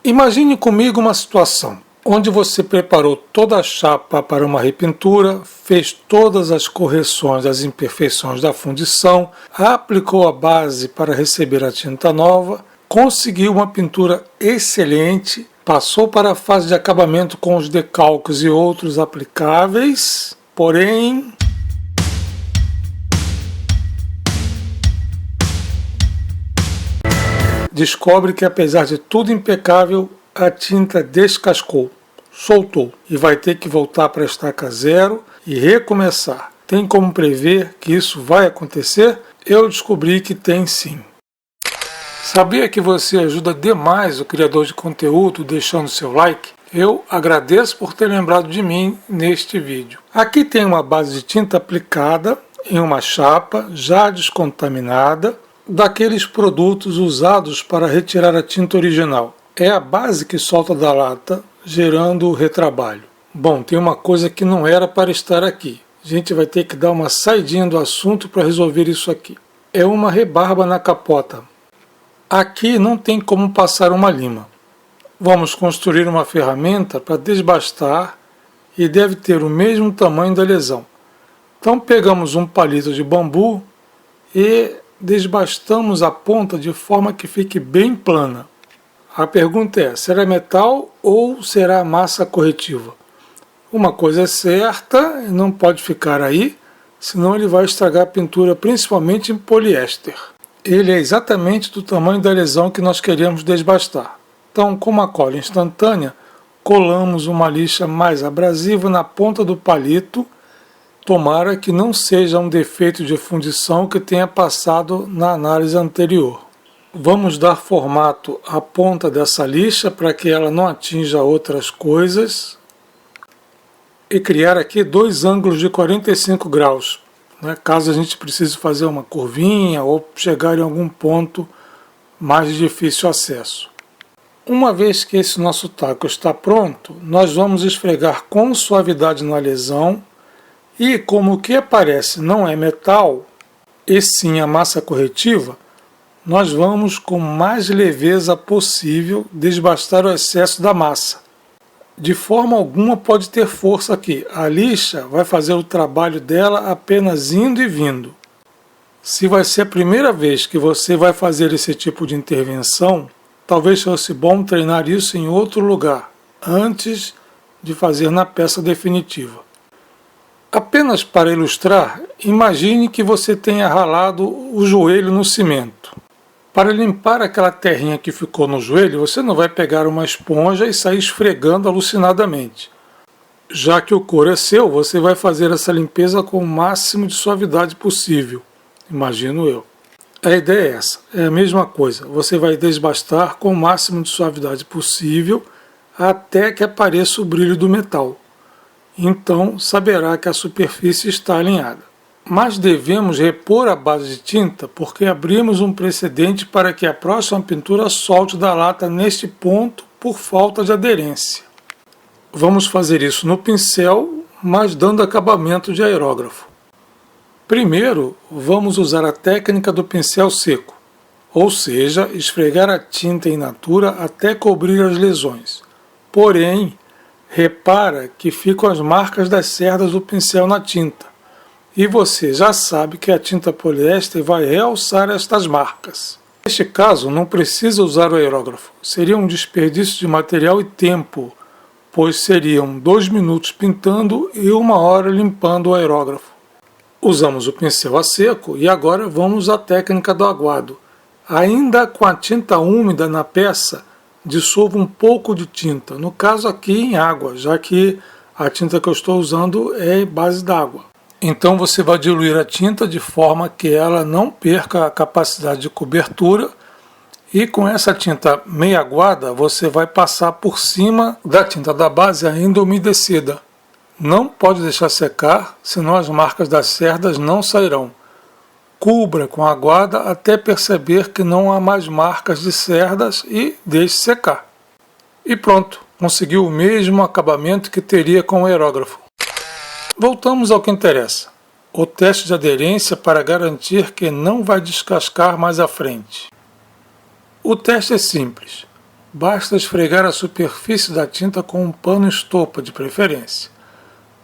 Imagine comigo uma situação onde você preparou toda a chapa para uma repintura, fez todas as correções das imperfeições da fundição, aplicou a base para receber a tinta nova, conseguiu uma pintura excelente, passou para a fase de acabamento com os decalques e outros aplicáveis, porém descobre que, apesar de tudo impecável, a tinta descascou, soltou e vai ter que voltar para a estaca zero e recomeçar. Tem como prever que isso vai acontecer? Eu descobri que tem sim. Sabia que você ajuda demais o criador de conteúdo deixando seu like? Eu agradeço por ter lembrado de mim neste vídeo. Aqui tem uma base de tinta aplicada em uma chapa já descontaminada, daqueles produtos usados para retirar a tinta original. É a base que solta da lata, gerando o retrabalho. Bom, tem uma coisa que não era para estar aqui. A gente vai ter que dar uma saidinha do assunto para resolver isso aqui. É uma rebarba na capota. Aqui não tem como passar uma lima. Vamos construir uma ferramenta para desbastar e deve ter o mesmo tamanho da lesão. Então pegamos um palito de bambu e desbastamos a ponta de forma que fique bem plana. A pergunta é, será metal ou será massa corretiva? Uma coisa é certa, não pode ficar aí, senão ele vai estragar a pintura, principalmente em poliéster. Ele é exatamente do tamanho da lesão que nós queremos desbastar. Então, com uma cola instantânea, colamos uma lixa mais abrasiva na ponta do palito. Tomara que não seja um defeito de fundição que tenha passado na análise anterior. Vamos dar formato à ponta dessa lixa para que ela não atinja outras coisas. E criar aqui dois ângulos de 45 graus, caso a gente precise fazer uma curvinha ou chegar em algum ponto mais de difícil acesso. Uma vez que esse nosso taco está pronto, nós vamos esfregar com suavidade na lesão. E como o que aparece não é metal, e sim a massa corretiva, nós vamos com mais leveza possível desbastar o excesso da massa. De forma alguma pode ter força aqui. A lixa vai fazer o trabalho dela apenas indo e vindo. Se vai ser a primeira vez que você vai fazer esse tipo de intervenção, talvez fosse bom treinar isso em outro lugar, antes de fazer na peça definitiva. Apenas para ilustrar, imagine que você tenha ralado o joelho no cimento. Para limpar aquela terrinha que ficou no joelho, você não vai pegar uma esponja e sair esfregando alucinadamente. Já que o couro é seu, você vai fazer essa limpeza com o máximo de suavidade possível, imagino eu. A ideia é essa, é a mesma coisa, você vai desbastar com o máximo de suavidade possível até que apareça o brilho do metal. Então saberá que a superfície está alinhada. Mas devemos repor a base de tinta porque abrimos um precedente para que a próxima pintura solte da lata neste ponto por falta de aderência. Vamos fazer isso no pincel, mas dando acabamento de aerógrafo. Primeiro, vamos usar a técnica do pincel seco, ou seja, esfregar a tinta in natura até cobrir as lesões. Porém, repara que ficam as marcas das cerdas do pincel na tinta. E você já sabe que a tinta poliéster vai realçar estas marcas. Neste caso, não precisa usar o aerógrafo. Seria um desperdício de material e tempo, pois seriam 2 minutos pintando e 1 hora limpando o aerógrafo. Usamos o pincel a seco e agora vamos à técnica do aguado. Ainda com a tinta úmida na peça, dissolvo um pouco de tinta, no caso aqui em água, já que a tinta que eu estou usando é base d'água. Então você vai diluir a tinta de forma que ela não perca a capacidade de cobertura e com essa tinta meio aguada você vai passar por cima da tinta da base ainda umedecida. Não pode deixar secar, senão as marcas das cerdas não sairão. Cubra com a aguada até perceber que não há mais marcas de cerdas e deixe secar. E pronto, conseguiu o mesmo acabamento que teria com o aerógrafo. Voltamos ao que interessa. O teste de aderência para garantir que não vai descascar mais à frente. O teste é simples. basta esfregar a superfície da tinta com um pano estopa, de preferência.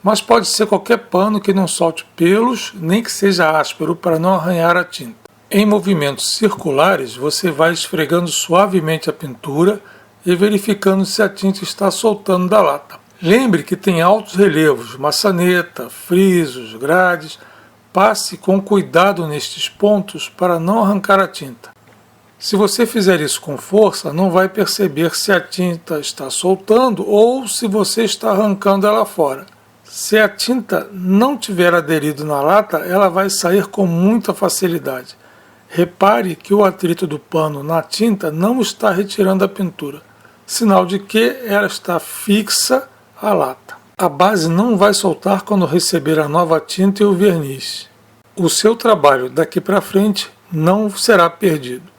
Mas pode ser qualquer pano que não solte pelos, nem que seja áspero para não arranhar a tinta. Em movimentos circulares, você vai esfregando suavemente a pintura e verificando se a tinta está soltando da lata. Lembre que tem altos relevos, maçaneta, frisos, grades. Passe com cuidado nestes pontos para não arrancar a tinta. Se você fizer isso com força, não vai perceber se a tinta está soltando ou se você está arrancando ela fora. Se a tinta não tiver aderido na lata, ela vai sair com muita facilidade. Repare que o atrito do pano na tinta não está retirando a pintura, sinal de que ela está fixa à lata. A base não vai soltar quando receber a nova tinta e o verniz. O seu trabalho daqui para frente não será perdido.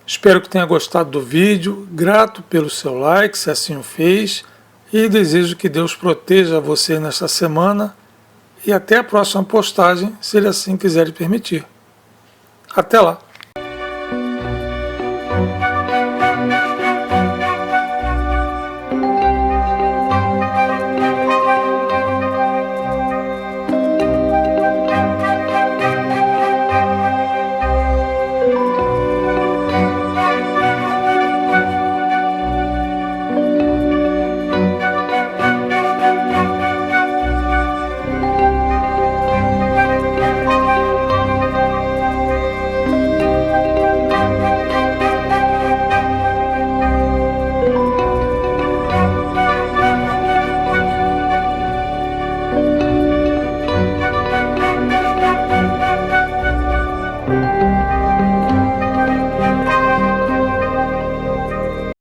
Espero que tenha gostado do vídeo, grato pelo seu like, se assim o fez, e desejo que Deus proteja você nesta semana e até a próxima postagem, se Ele assim quiser permitir. Até lá!